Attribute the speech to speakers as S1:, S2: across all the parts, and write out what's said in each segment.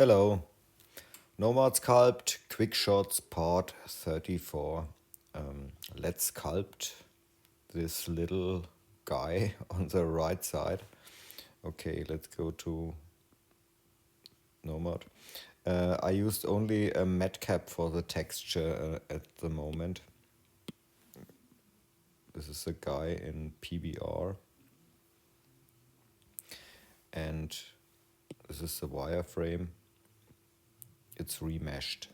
S1: Hello, Nomad Sculpt, Quickshots part 34. Let's sculpt this little guy on the right side. Okay, let's go to Nomad. I used only a matte cap for the texture at the moment. This is a guy in PBR. And this is the wireframe. It's remeshed.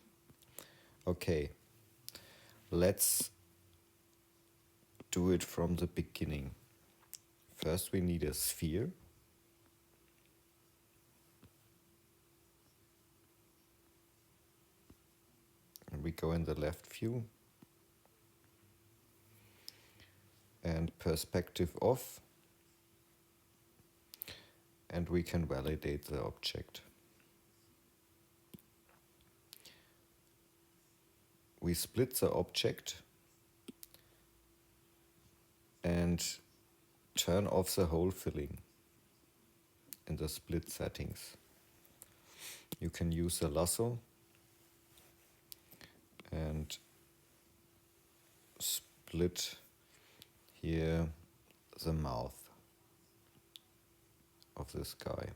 S1: Okay, let's do it from the beginning. First we need a sphere. And we go in the left view. And perspective off. And we can validate the object. We split the object and turn off the hole filling in the split settings. You can use a lasso and split here the mouth of this guy.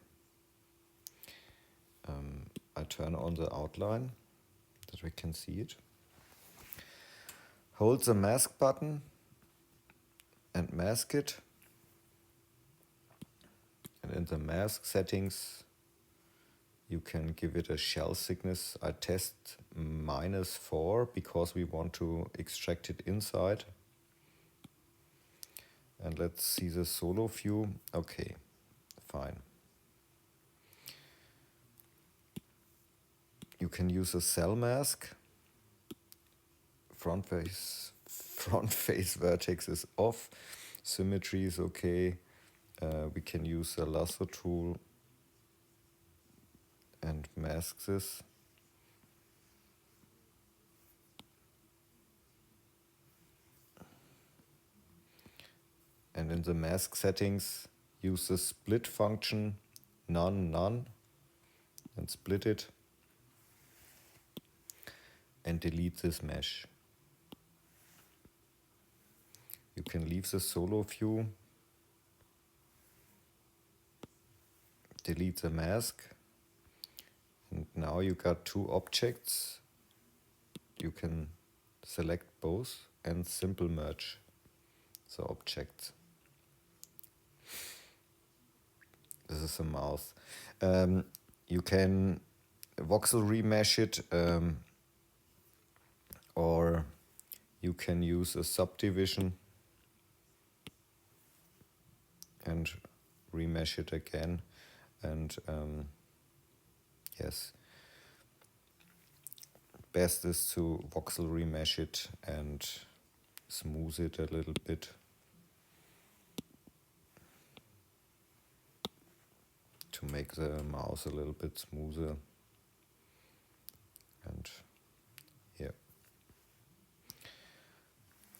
S1: I turn on the outline that we can see it. Hold the mask button and mask it. And in the mask settings, you can give it a shell thickness. I test -4 because we want to extract it inside. And let's see the solo view. Okay, fine. You can use a cell mask. Front face vertex is off. Symmetry is okay. We can use a lasso tool and mask this. And in the mask settings, use the split function, none, and split it. And delete this mesh. You can leave the solo view, delete the mask, and now you got two objects. You can select both and simple merge the objects. This is a mouth. You can voxel remesh it, or you can use a subdivision and remesh it again. And yes, best is to voxel remesh it and smooth it a little bit. To make the mouse a little bit smoother. And yeah.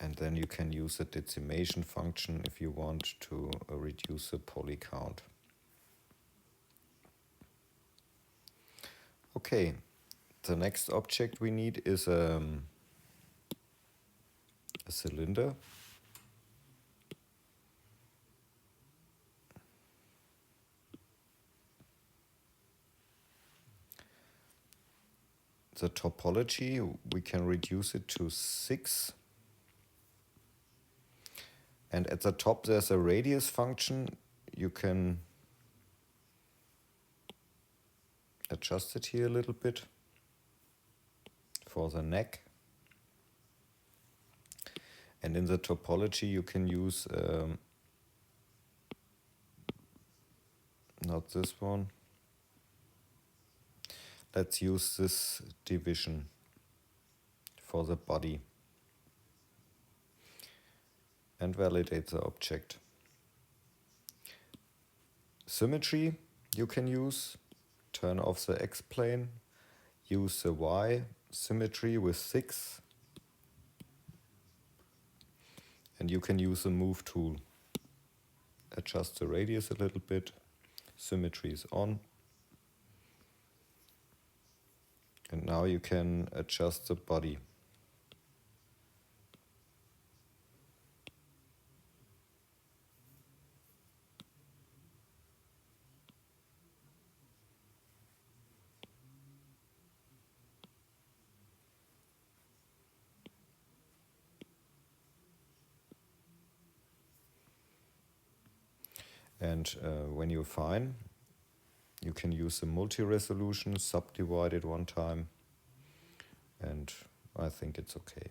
S1: And then you can use the decimation function if you want to reduce the poly count. Okay, the next object we need is a cylinder. The topology, we can reduce it to 6. And at the top there's a radius function. You can adjust it here a little bit for the neck. And in the topology you can use, not this one. Let's use this division for the body. And validate the object. Symmetry you can use. Turn off the X-plane. Use the Y symmetry with 6. And you can use the move tool. Adjust the radius a little bit. Symmetry is on. And now you can adjust the body. And when you're fine, you can use the multi-resolution, subdivide it one time, and I think it's okay.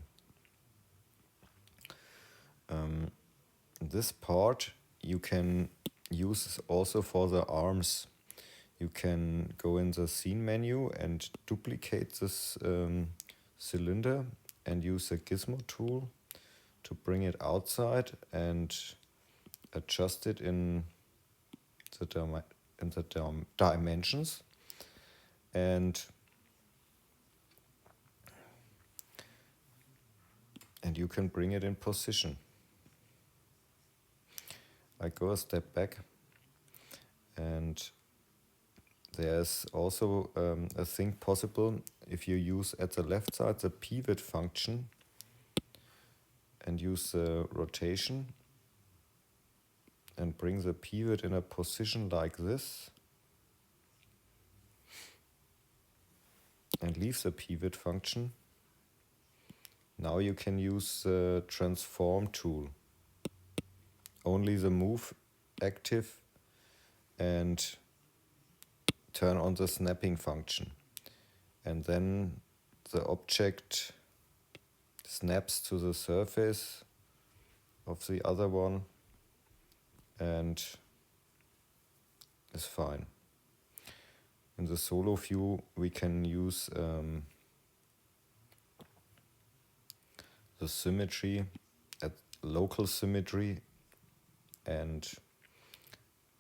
S1: This part you can use also for the arms. You can go in the scene menu and duplicate this cylinder and use the gizmo tool to bring it outside and adjust it in the dimensions. And you can bring it in position. I go a step back, and there's also a thing possible if you use at the left side the pivot function and use the rotation and bring the pivot in a position like this and leave the pivot function. Now you can use the transform tool. Only the move active and turn on the snapping function. And then the object snaps to the surface of the other one and is fine. In the solo view we can use the symmetry at local symmetry and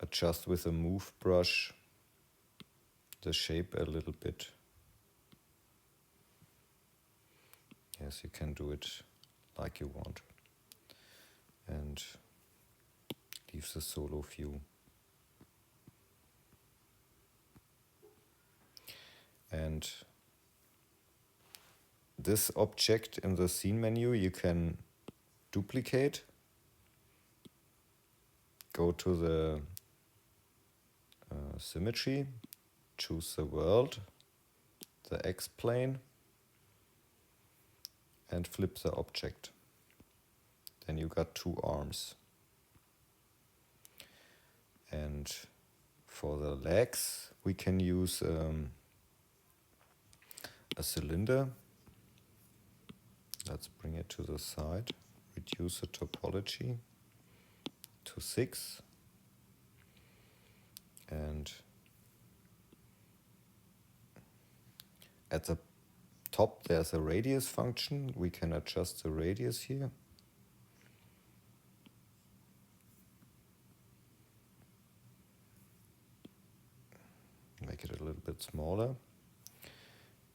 S1: adjust with a move brush the shape a little bit. Yes, you can do it like you want. And leave the solo view. And this object in the scene menu you can duplicate. Go to the symmetry, choose the world, the X-plane, and flip the object. Then you got two arms. And for the legs we can use a cylinder. Let's bring it to the side, reduce the topology to 6, and at the top there's a radius function. We can adjust the radius here. Make it a little bit smaller.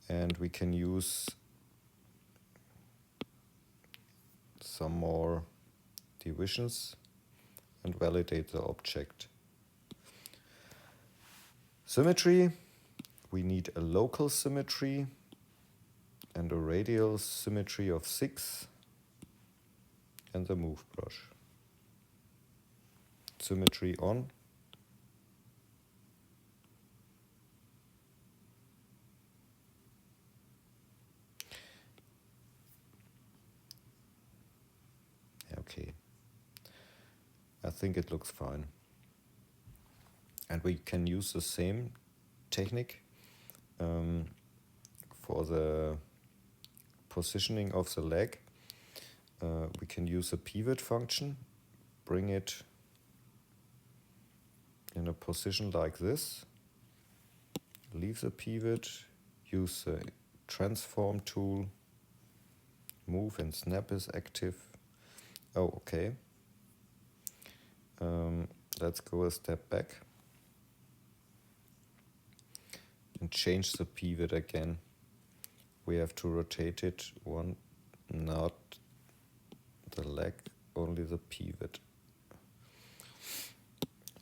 S1: And we can use some more divisions and validate the object. Symmetry, we need a local symmetry and a radial symmetry of 6 and the move brush. Symmetry on. Okay, I think it looks fine. And we can use the same technique for the positioning of the leg. We can use a pivot function, bring it in a position like this, leave the pivot, use the transform tool, move and snap is active. Oh, okay. Let's go a step back and change the pivot again. We have to rotate it one, not the leg, only the pivot,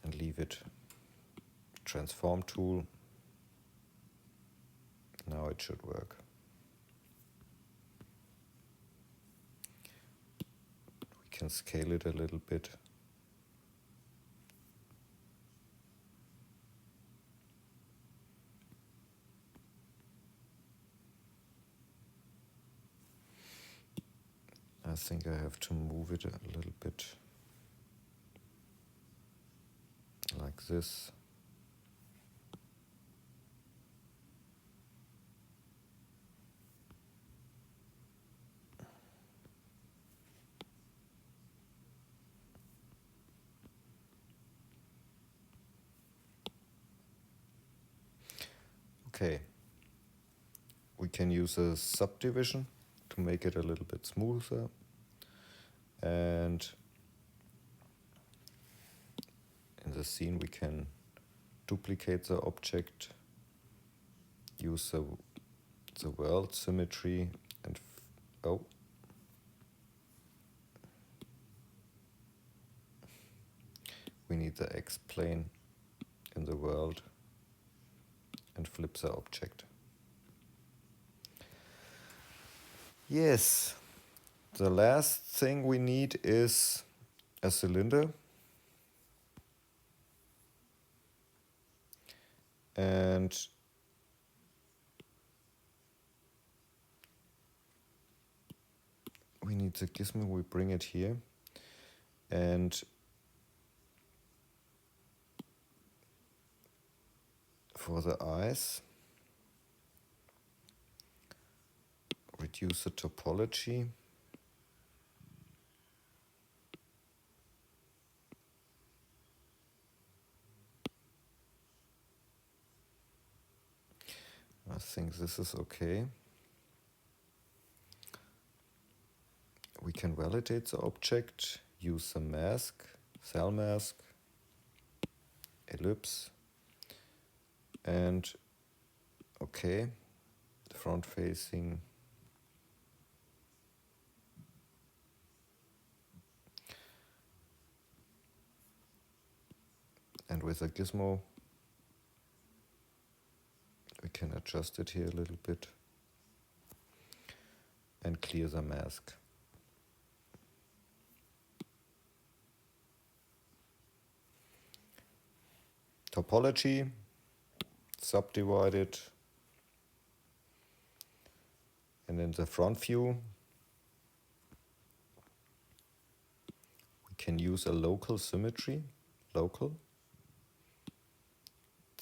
S1: and leave it. Transform tool, Now it should work. We can scale it a little bit. I think I have to move it a little bit like this. Okay. We can use a subdivision to make it a little bit smoother. And in the scene we can duplicate the object, use the world symmetry, and we need the X-plane in the world and flip the object. Yes, the last thing we need is a cylinder. And we need the gizmo, we bring it here. And for the eyes, reduce the topology. I think this is okay. We can validate the object, use the mask, cell mask, ellipse, and okay, front facing. And with a gizmo, we can adjust it here a little bit and clear the mask. Topology, subdivide it, and in the front view we can use a local symmetry, local,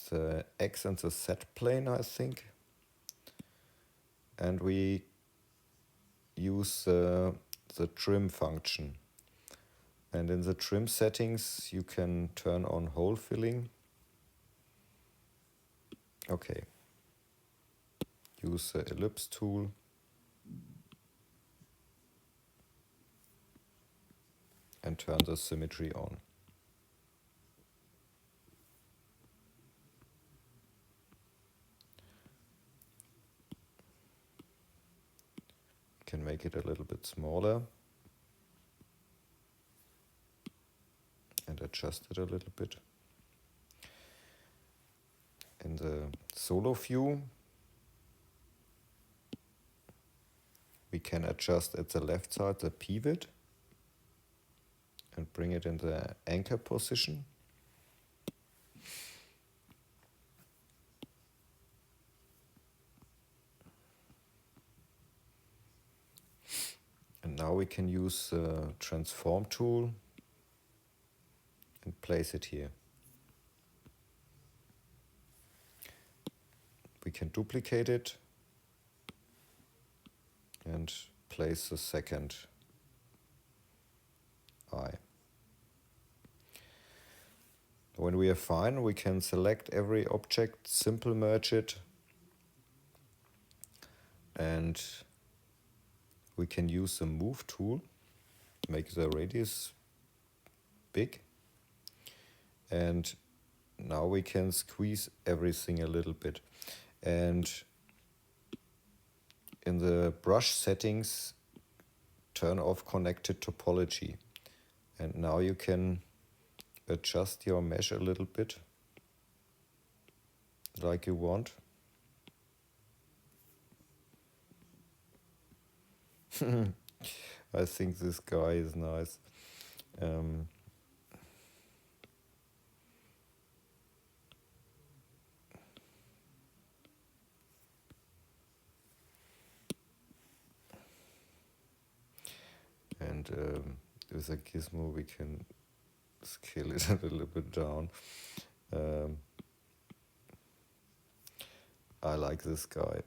S1: the X and the Z plane, I think, and we use the trim function. And in the trim settings you can turn on hole filling. Okay, use the ellipse tool and turn the symmetry on. Can make it a little bit smaller and adjust it a little bit. In the solo view, we can adjust at the left side the pivot and bring it in the anchor position. And now we can use the transform tool and place it here. We can duplicate it and place the second eye. When we are fine, we can select every object, simple merge it, and we can use the move tool, make the radius big, and now we can squeeze everything a little bit. And in the brush settings, turn off connected topology. And now you can adjust your mesh a little bit like you want. I think this guy is nice. Um, and with a gizmo we can scale it a little bit down. Um, I like this guy.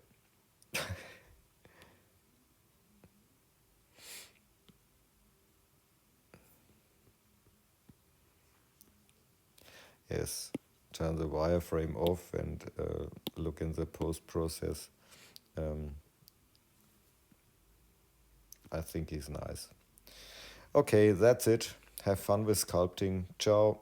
S1: Yes, turn the wireframe off and look in the post process. I think he's nice. Okay, that's it. Have fun with sculpting. Ciao.